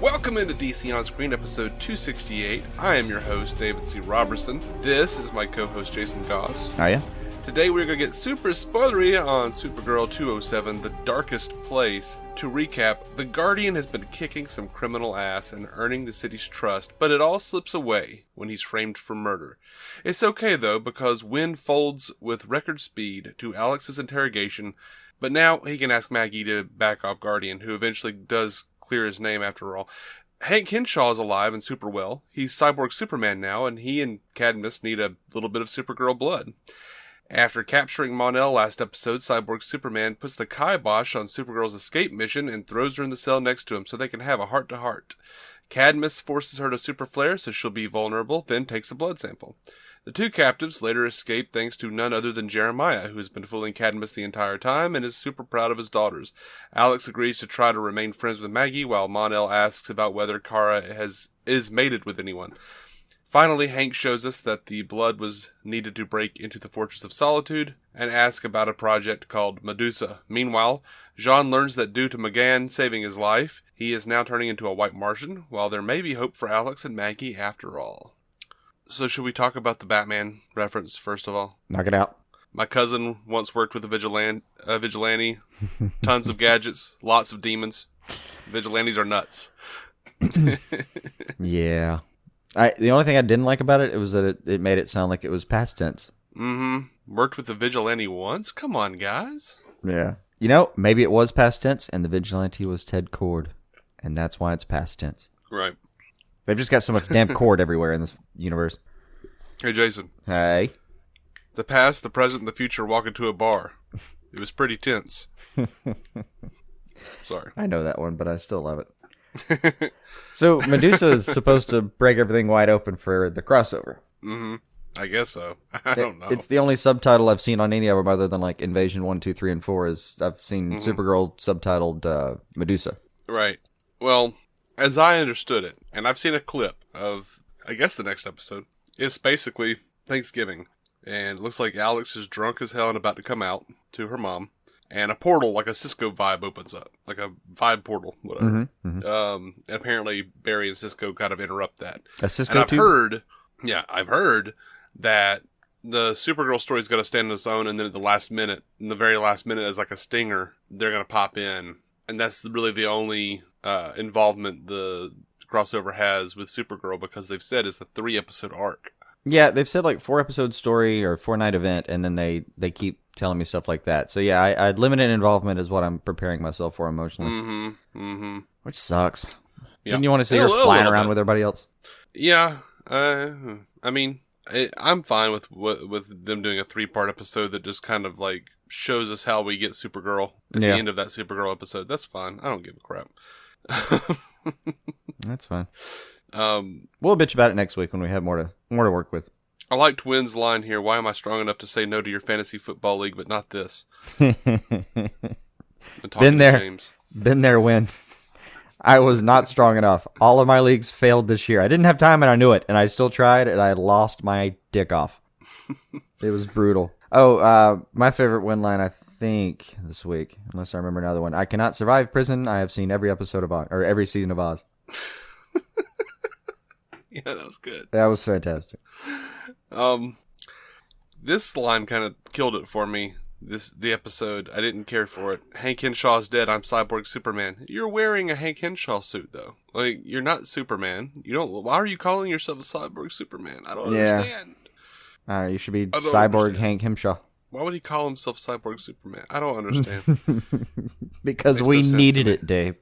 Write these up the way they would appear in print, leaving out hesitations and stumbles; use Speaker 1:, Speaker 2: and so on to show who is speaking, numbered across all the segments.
Speaker 1: Welcome into DC On Screen, episode 268. I am your host, David C. Robertson. This is my co-host, Jason Goss.
Speaker 2: Hiya.
Speaker 1: Today we're going to get super spoilery on Supergirl 207, The Darkest Place. To recap, the Guardian has been kicking some criminal ass and earning the city's trust, but it all slips away when he's framed for murder. It's okay though, because Winn folds with record speed to Alex's interrogation, but now he can ask Maggie to back off Guardian, who eventually does clear his name after all. Hank Henshaw is alive and super well. He's Cyborg Superman now, and he and Cadmus need a little bit of Supergirl blood. After capturing Mon-el last episode, Cyborg Superman puts the kibosh on Supergirl's escape mission and throws her in the cell next to him so they can have a heart-to-heart. Cadmus forces her to super flare so she'll be vulnerable, then takes a blood sample. The two captives later escape thanks to none other than Jeremiah, who has been fooling Cadmus the entire time and is super proud of his daughters. Alex agrees to try to remain friends with Maggie, while Mon-el asks about whether Kara is mated with anyone. Finally, Hank shows us that the blood was needed to break into the Fortress of Solitude and asks about a project called MEDUSA. Meanwhile, Jean learns that due to McGann saving his life, he is now turning into a white Martian, while there may be hope for Alex and Maggie after all. So should we talk about the Batman reference first of all?
Speaker 2: Knock it out.
Speaker 1: My cousin once worked with a vigilante. Tons of gadgets, lots of demons. Vigilantes are nuts.
Speaker 2: Yeah. The only thing I didn't like about it was that it made it sound like it was past tense.
Speaker 1: Mm-hmm. Worked with a vigilante once? Come on, guys.
Speaker 2: Yeah. You know, maybe it was past tense and the vigilante was Ted Kord. And that's why it's past tense.
Speaker 1: Right.
Speaker 2: They've just got so much damn cord everywhere in this universe.
Speaker 1: Hey, Jason.
Speaker 2: Hey.
Speaker 1: The past, the present, and the future walk into a bar. It was pretty tense. Sorry.
Speaker 2: I know that one, but I still love it. So, MEDUSA is supposed to break everything wide open for the crossover.
Speaker 1: Mm-hmm. I guess so. I don't know.
Speaker 2: It's the only subtitle I've seen on any of them other than like Invasion 1, 2, 3, and 4 is I've seen Supergirl subtitled MEDUSA.
Speaker 1: Right. Well, as I understood it, and I've seen a clip of, I guess the next episode, it's basically Thanksgiving. And it looks like Alex is drunk as hell and about to come out to her mom. And a portal, like a Cisco vibe, opens up. Like a vibe portal, whatever.
Speaker 2: Mm-hmm, mm-hmm.
Speaker 1: And apparently Barry and Cisco kind of interrupt that.
Speaker 2: A Cisco
Speaker 1: and I've
Speaker 2: too?
Speaker 1: I've heard that the Supergirl story's got to stand on its own, and then at the last minute, in the very last minute, as like a stinger, they're going to pop in. And that's really the only involvement the crossover has with Supergirl, because they've said it's a 3-episode arc.
Speaker 2: Yeah, they've said like 4-episode story or 4-night event, and then they keep telling me stuff like that. So yeah, I limited involvement is what I'm preparing myself for emotionally.
Speaker 1: Mm-hmm. Mm-hmm.
Speaker 2: Which sucks.
Speaker 1: Yeah.
Speaker 2: Didn't you want to see her flying around with everybody else?
Speaker 1: Yeah. I mean, I'm fine with them doing a 3-part episode that just kind of like shows us how we get Supergirl at the end of that Supergirl episode. That's fine. I don't give a crap.
Speaker 2: That's fine. We'll bitch about it next week when we have more to work with.
Speaker 1: I liked Winn's line here. Why am I strong enough to say no to your fantasy football league, but not this? Been
Speaker 2: there,
Speaker 1: James.
Speaker 2: Been there, Winn. I was not strong enough. All of my leagues failed this year. I didn't have time, and I knew it, and I still tried, and I lost my dick off. It was brutal. Oh, my favorite Winn line, I think, this week, unless I remember another one. I cannot survive prison. I have seen every episode of Oz, or every season of Oz.
Speaker 1: Yeah, that was good.
Speaker 2: That was fantastic.
Speaker 1: This line kind of killed it for me. The episode, I didn't care for it. Hank Henshaw's dead. I'm Cyborg Superman. You're wearing a Hank Henshaw suit, though. Like, you're not Superman. Why are you calling yourself a Cyborg Superman? I don't understand.
Speaker 2: You should be Cyborg Hank Henshaw.
Speaker 1: Why would he call himself Cyborg Superman? I don't understand.
Speaker 2: Because we needed it, Dave.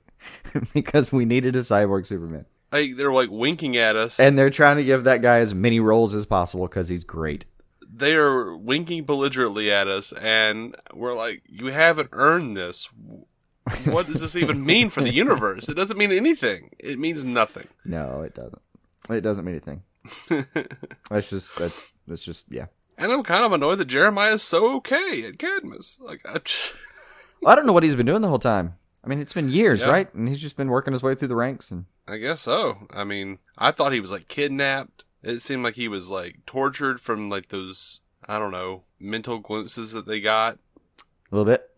Speaker 2: Because we needed a Cyborg Superman.
Speaker 1: They're like winking at us.
Speaker 2: And they're trying to give that guy as many roles as possible because he's great.
Speaker 1: They are winking belligerently at us, and we're like, you haven't earned this. What does this even mean for the universe? It doesn't mean anything. It means nothing.
Speaker 2: No, it doesn't. It doesn't mean anything. That's just, yeah.
Speaker 1: And I'm kind of annoyed that Jeremiah is so okay at Cadmus. Like,
Speaker 2: Well, I don't know what he's been doing the whole time. I mean, it's been years, right? And he's just been working his way through the ranks. And
Speaker 1: I guess so. I mean, I thought he was like kidnapped. It seemed like he was like tortured from like those, I don't know, mental glimpses that they got.
Speaker 2: A little bit.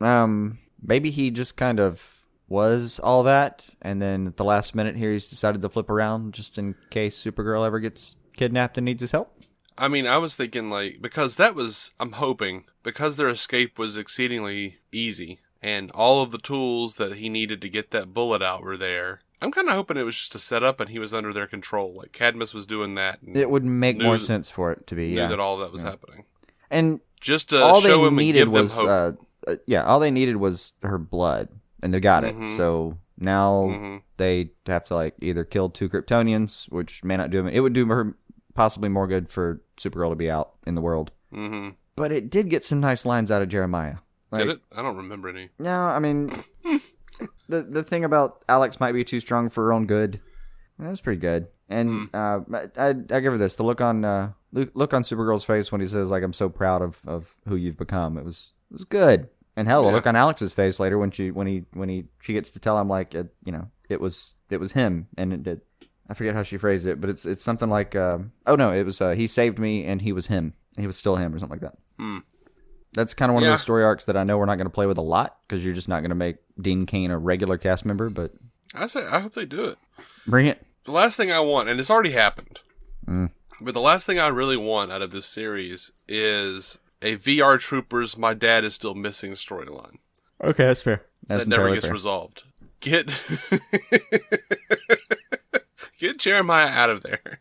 Speaker 2: Maybe he just kind of was all that, and then at the last minute here he's decided to flip around just in case Supergirl ever gets kidnapped and needs his help?
Speaker 1: I mean, I was thinking, like, I'm hoping, because their escape was exceedingly easy, and all of the tools that he needed to get that bullet out were there, I'm kind of hoping it was just a setup and he was under their control. Like, Cadmus was doing that.
Speaker 2: It would make more sense for it to be,
Speaker 1: knew that all that was happening.
Speaker 2: And
Speaker 1: just to show him and give them hope.
Speaker 2: All they needed was her blood, and they got it. So now they have to, like, either kill 2 Kryptonians, which may not do them. It would do her possibly more good for Supergirl to be out in the world. But it did get some nice lines out of Jeremiah. Like,
Speaker 1: did it? I don't remember any.
Speaker 2: No, I mean, the thing about Alex might be too strong for her own good, that was pretty good. And I give her this: the look on Supergirl's face when he says, like, "I'm so proud of who you've become." It was good. And hell, the look on Alex's face later when she gets to tell him, like, it was him, and I forget how she phrased it, but it's something like, it was he saved me and he was him. He was still him, or something like that. That's kind of one of those story arcs that I know we're not going to play with a lot, because you're just not going to make Dean Cain a regular cast member, but
Speaker 1: I hope they do it.
Speaker 2: Bring it.
Speaker 1: The last thing I want, and it's already happened, but the last thing I really want out of this series is a VR Troopers My Dad Is Still Missing storyline.
Speaker 2: Okay, that's fair. That
Speaker 1: never gets resolved. Get Jeremiah out of there,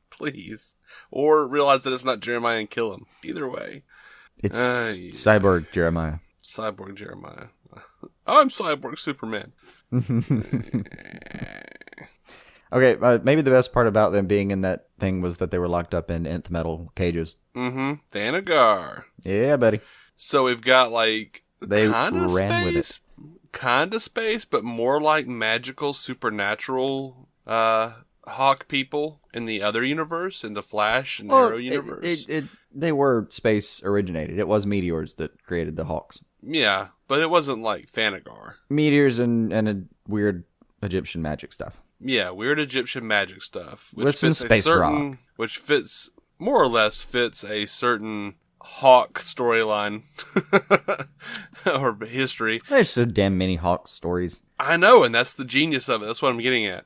Speaker 1: please. Or realize that it's not Jeremiah and kill him. Either way.
Speaker 2: It's Cyborg Jeremiah.
Speaker 1: Cyborg Jeremiah. I'm Cyborg Superman.
Speaker 2: Okay, maybe the best part about them being in that thing was that they were locked up in nth metal cages.
Speaker 1: Thanagar.
Speaker 2: Yeah, buddy.
Speaker 1: So we've got, like,
Speaker 2: they ran with it.
Speaker 1: Kind of space, but more like magical, supernatural Hawk people in the other universe, in the Flash and Arrow universe.
Speaker 2: They were space originated. It was meteors that created the Hawks.
Speaker 1: Yeah, but it wasn't like Thanagar.
Speaker 2: Meteors and a weird Egyptian magic stuff.
Speaker 1: Yeah, weird Egyptian magic stuff.
Speaker 2: With some space rock.
Speaker 1: Which fits, more or less fits a certain Hawk storyline or history.
Speaker 2: There's so damn many Hawk stories.
Speaker 1: I know, and that's the genius of it. That's what I'm getting at.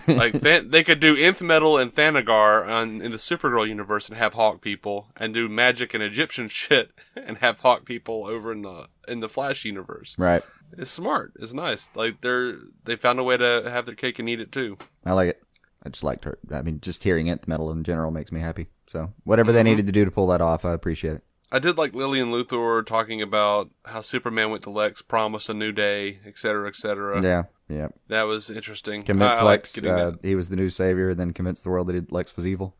Speaker 1: Like, they could do Nth Metal and Thanagar in the Supergirl universe and have Hawk people, and do magic and Egyptian shit and have Hawk people over in the Flash universe.
Speaker 2: Right.
Speaker 1: It's smart. It's nice. Like, they found a way to have their cake and eat it too.
Speaker 2: I like it. I just liked her. I mean, just hearing Nth Metal in general makes me happy. So whatever they needed to do to pull that off, I appreciate it.
Speaker 1: I did like Lillian Luthor talking about how Superman went to Lex, promised a new day, etc., etc.
Speaker 2: Yeah.
Speaker 1: That was interesting.
Speaker 2: Convinced Lex he was the new savior, then convinced the world that Lex was evil.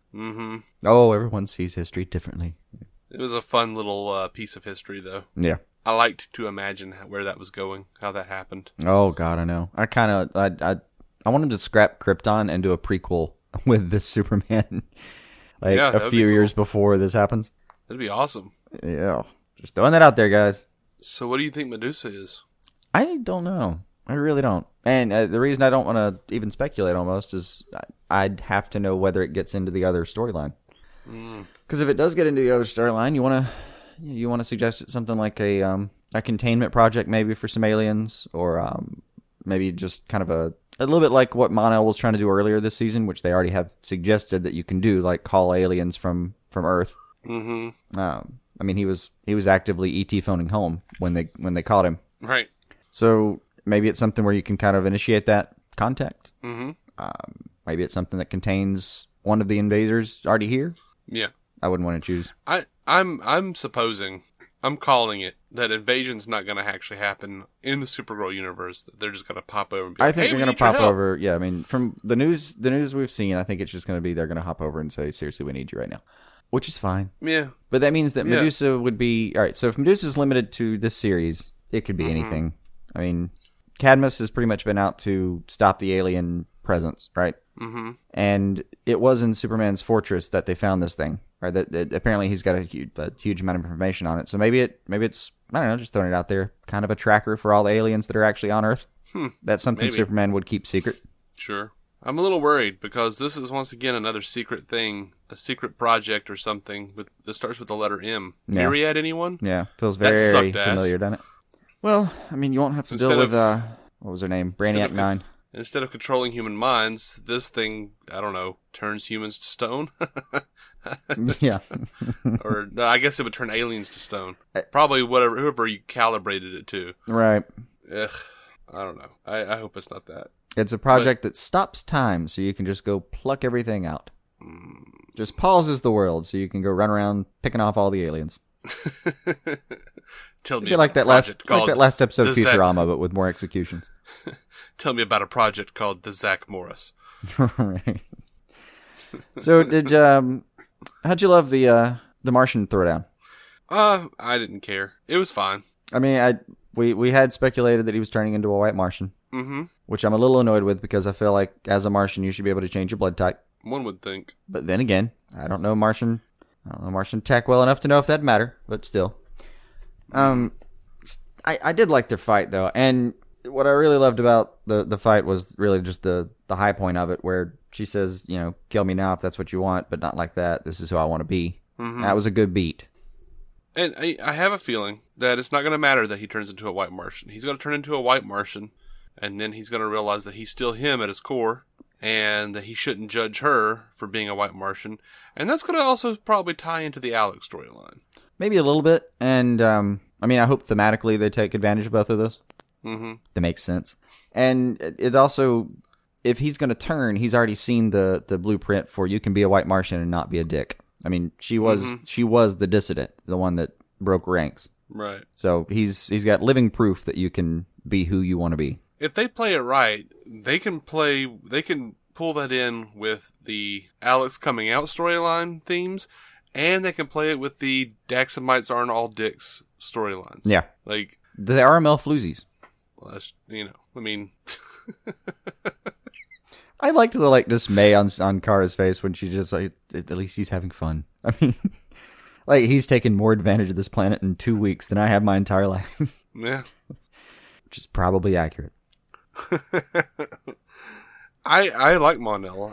Speaker 2: Oh, everyone sees history differently.
Speaker 1: It was a fun little piece of history, though.
Speaker 2: Yeah.
Speaker 1: I liked to imagine where that was going, how that happened.
Speaker 2: Oh, God, I know. I wanted to scrap Krypton and do a prequel with this Superman. A few years before this happens.
Speaker 1: That'd be awesome.
Speaker 2: Yeah. Just throwing that out there, guys.
Speaker 1: So what do you think Medusa is?
Speaker 2: I don't know. I really don't. And the reason I don't want to even speculate almost is I'd have to know whether it gets into the other storyline. Because if it does get into the other storyline, you want to suggest it's something like a containment project maybe for some aliens, or maybe just kind of a little bit like what Mon-el was trying to do earlier this season, which they already have suggested that you can do, like call aliens from Earth. I mean, he was actively ET phoning home when they caught him.
Speaker 1: Right.
Speaker 2: So maybe it's something where you can kind of initiate that contact. Maybe it's something that contains one of the invaders already here.
Speaker 1: Yeah.
Speaker 2: I wouldn't want to choose.
Speaker 1: I'm supposing, I'm calling it, that invasion's not going to actually happen in the Supergirl universe. That they're just going to pop over and be like,
Speaker 2: I think
Speaker 1: hey,
Speaker 2: they're going to pop over. Yeah, I mean, from the news we've seen, I think it's just going to be they're going to hop over and say, seriously, we need you right now. Which is fine.
Speaker 1: Yeah.
Speaker 2: But that means that Medusa would be... All right, so if Medusa's limited to this series, it could be anything. I mean, Cadmus has pretty much been out to stop the alien presence, right? And it was in Superman's fortress that they found this thing, right? That apparently he's got a huge amount of information on it. So maybe it's, I don't know, just throwing it out there, kind of a tracker for all the aliens that are actually on Earth. That's something Superman would keep secret.
Speaker 1: Sure. I'm a little worried because this is once again another secret thing, a secret project or something that starts with the letter M. Myriad, anyone?
Speaker 2: Yeah, feels very familiar, doesn't it? Well, I mean, you won't have to deal with what was her name? Brainiac 9.
Speaker 1: Instead of controlling human minds, this thing, I don't know, turns humans to stone?
Speaker 2: Yeah.
Speaker 1: Or, no, I guess it would turn aliens to stone. Probably whoever you calibrated it to.
Speaker 2: Right.
Speaker 1: Ugh, I don't know. I hope it's not that.
Speaker 2: It's a project that stops time so you can just go pluck everything out. Just pauses the world so you can go run around picking off all the aliens.
Speaker 1: Tell me
Speaker 2: like that last episode of Futurama, but with more executions.
Speaker 1: Tell me about a project called the Zach Morris.
Speaker 2: Right. So how'd you love the Martian throwdown?
Speaker 1: I didn't care. It was fine.
Speaker 2: I mean, we had speculated that he was turning into a white Martian, which I'm a little annoyed with because I feel like as a Martian you should be able to change your blood type.
Speaker 1: One would think.
Speaker 2: But then again, I don't know Martian tech well enough to know if that'd matter, but still. I did like their fight though, and what I really loved about the fight was really just the high point of it, where she says, you know, kill me now if that's what you want, but not like that. This is who I want to be. That was a good beat.
Speaker 1: And I have a feeling that it's not going to matter that he turns into a white Martian. He's going to turn into a white Martian, and then he's going to realize that he's still him at his core, and that he shouldn't judge her for being a white Martian. And that's going to also probably tie into the Alex storyline.
Speaker 2: Maybe a little bit, and I mean, I hope thematically they take advantage of both of those. That makes sense. And it also, if he's going to turn, he's already seen the blueprint for you can be a white Martian and not be a dick. I mean, she was the dissident, the one that broke ranks.
Speaker 1: Right.
Speaker 2: So he's got living proof that you can be who you want to be.
Speaker 1: If they play it right, they can pull that in with the Alex coming out storyline themes, and they can play it with the Daxamites aren't all dicks storylines.
Speaker 2: Yeah.
Speaker 1: Like,
Speaker 2: they are Melfloozies.
Speaker 1: Well, that's, you know, I mean...
Speaker 2: I liked the dismay on Kara's face when she just at least he's having fun. I mean, he's taken more advantage of this planet in 2 weeks than I have my entire life.
Speaker 1: Yeah.
Speaker 2: Which is probably accurate.
Speaker 1: I like Mon-el.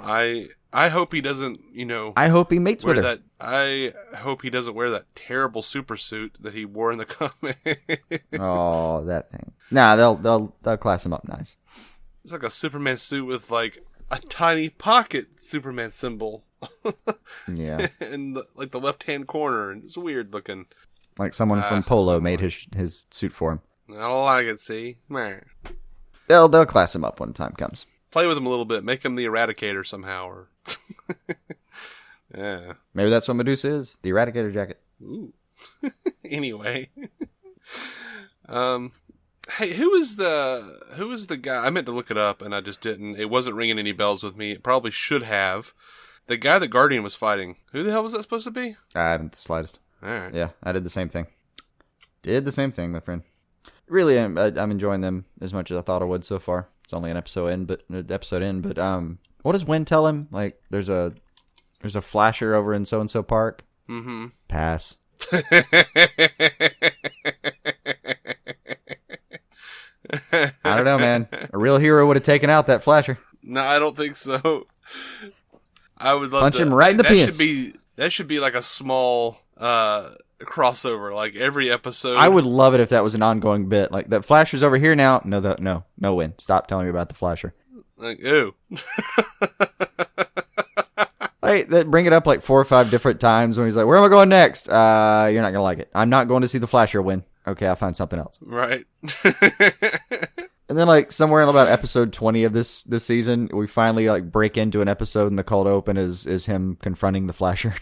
Speaker 1: I hope he doesn't, you know...
Speaker 2: I hope he mates with her.
Speaker 1: I hope he doesn't wear that terrible super suit that he wore in the comics.
Speaker 2: Oh, that thing. Nah, they'll class him up nice.
Speaker 1: It's like a Superman suit with a tiny pocket Superman symbol.
Speaker 2: Yeah.
Speaker 1: In the left-hand corner, and it's weird looking.
Speaker 2: Like someone from Polo made his suit for him.
Speaker 1: I don't like it, see?
Speaker 2: They'll class him up when time comes.
Speaker 1: Play with him a little bit. Make him the Eradicator somehow. Or yeah.
Speaker 2: Maybe that's what Medusa is. The Eradicator jacket.
Speaker 1: Ooh. Anyway. Hey, who is the guy? I meant to look it up and I just didn't. It wasn't ringing any bells with me. It probably should have. The guy that Guardian was fighting. Who the hell was that supposed to be?
Speaker 2: I haven't the slightest.
Speaker 1: All right.
Speaker 2: Yeah, I did the same thing. My friend. Really, I'm enjoying them as much as I thought I would so far. It's only an episode in, but what does Winn tell him? Like, there's a flasher over in so and so park.
Speaker 1: Mm-hmm.
Speaker 2: Pass. I don't know, man. A real hero would have taken out that flasher.
Speaker 1: No, I don't think so. I would love
Speaker 2: punch
Speaker 1: to,
Speaker 2: him right in the penis.
Speaker 1: That should be like a small crossover, like every episode.
Speaker 2: I would love it if that was an ongoing bit. Like, that flasher's over here now. No, Winn. Stop telling me about the flasher.
Speaker 1: Like, ew.
Speaker 2: Bring it up like 4 or 5 different times when he's like, where am I going next? You're not going to like it. I'm not going to see the flasher, Winn. Okay, I'll find something else.
Speaker 1: Right.
Speaker 2: And then, like, somewhere in about episode 20 of this season, we finally, like, break into an episode and the cold open is him confronting the flasher.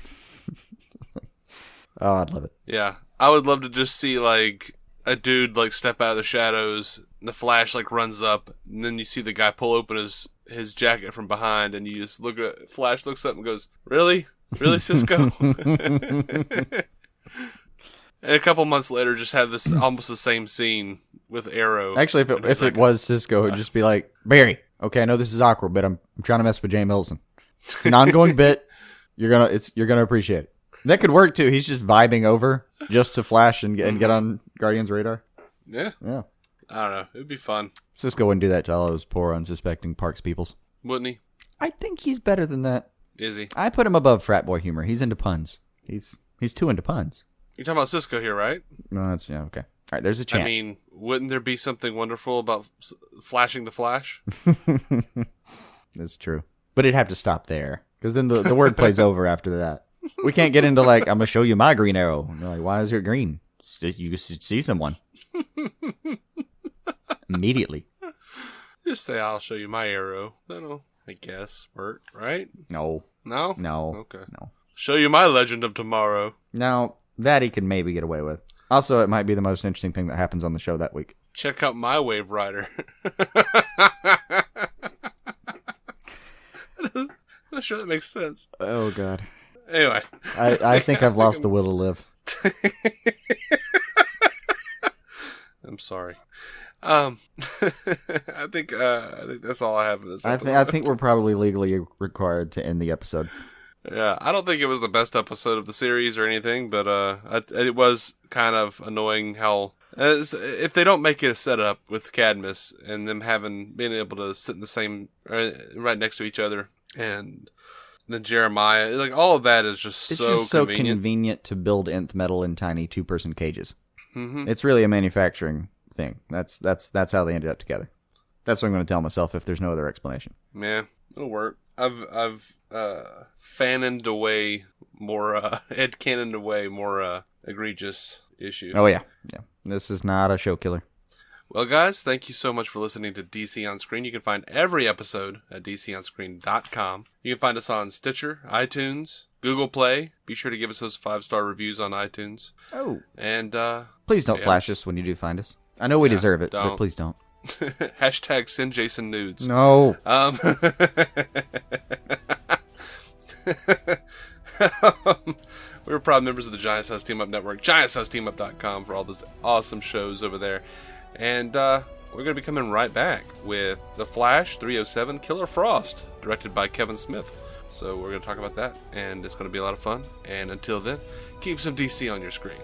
Speaker 2: Oh, I'd love it.
Speaker 1: Yeah. I would love to just see, like, a dude, like, step out of the shadows, and the Flash, like, runs up, and then you see the guy pull open his jacket from behind, and you just look at Flash looks up and goes, Really? Really, Cisco? And a couple months later, just have this almost the same scene with Arrow.
Speaker 2: Actually, if it was Cisco, it'd just be like, Barry, okay, I know this is awkward, but I'm trying to mess with Jay Milson. It's an ongoing bit. You're gonna appreciate it. That could work too. He's just vibing over just to Flash and get on Guardian's radar.
Speaker 1: Yeah. I don't know. It'd be fun.
Speaker 2: Cisco wouldn't do that to all those poor, unsuspecting Parks peoples.
Speaker 1: Wouldn't he?
Speaker 2: I think he's better than that.
Speaker 1: Is he?
Speaker 2: I put him above frat boy humor. He's into puns. He's too into puns.
Speaker 1: You're talking about Cisco here, right?
Speaker 2: No, that's okay. All right, there's a chance.
Speaker 1: I mean, wouldn't there be something wonderful about flashing the Flash?
Speaker 2: That's true. But it'd have to stop there. Because then the word plays over after that. We can't get into, like, I'm going to show you my green arrow. And you're like, why is it green? It's just, you should see someone. Immediately.
Speaker 1: Just say, I'll show you my arrow. That'll, I guess, work, right?
Speaker 2: No.
Speaker 1: No?
Speaker 2: No.
Speaker 1: Okay.
Speaker 2: No.
Speaker 1: Show you my Legend of Tomorrow.
Speaker 2: Now, that he could maybe get away with. Also, it might be the most interesting thing that happens on the show that week.
Speaker 1: Check out my Wave Rider. I'm not sure that makes sense.
Speaker 2: Oh, God.
Speaker 1: Anyway.
Speaker 2: I think I've lost the will to live.
Speaker 1: I'm sorry. I think that's all I have in this episode.
Speaker 2: I think we're probably legally required to end the episode.
Speaker 1: Yeah, I don't think it was the best episode of the series or anything, but it was kind of annoying how if they don't make it a setup with Cadmus and them being able to sit in the same right next to each other, and then Jeremiah, like all of that is just
Speaker 2: It's
Speaker 1: so
Speaker 2: just so
Speaker 1: convenient.
Speaker 2: convenient to build nth metal in tiny 2-person cages.
Speaker 1: Mm-hmm.
Speaker 2: It's really a manufacturing thing. That's how they ended up together. That's what I'm going to tell myself if there's no other explanation.
Speaker 1: Yeah, it'll work. I've fanned away more headcanoned away more egregious issues.
Speaker 2: Oh yeah. This is not a show killer.
Speaker 1: Well, guys, thank you so much for listening to DC On Screen. You can find every episode at DCOnScreen.com. You can find us on Stitcher, iTunes, Google Play. Be sure to give us those 5-star reviews on iTunes.
Speaker 2: Oh.
Speaker 1: And
Speaker 2: please don't flash us when you do find us. I know we deserve it, but please don't.
Speaker 1: Hashtag send Jason nudes.
Speaker 2: No.
Speaker 1: We're proud members of the Giant Size Team Up Network, GiantSizeTeamUp.com for all those awesome shows over there. And we're going to be coming right back with The Flash 307 Killer Frost, directed by Kevin Smith. So we're going to talk about that, and it's going to be a lot of fun. And until then, keep some DC on your screen.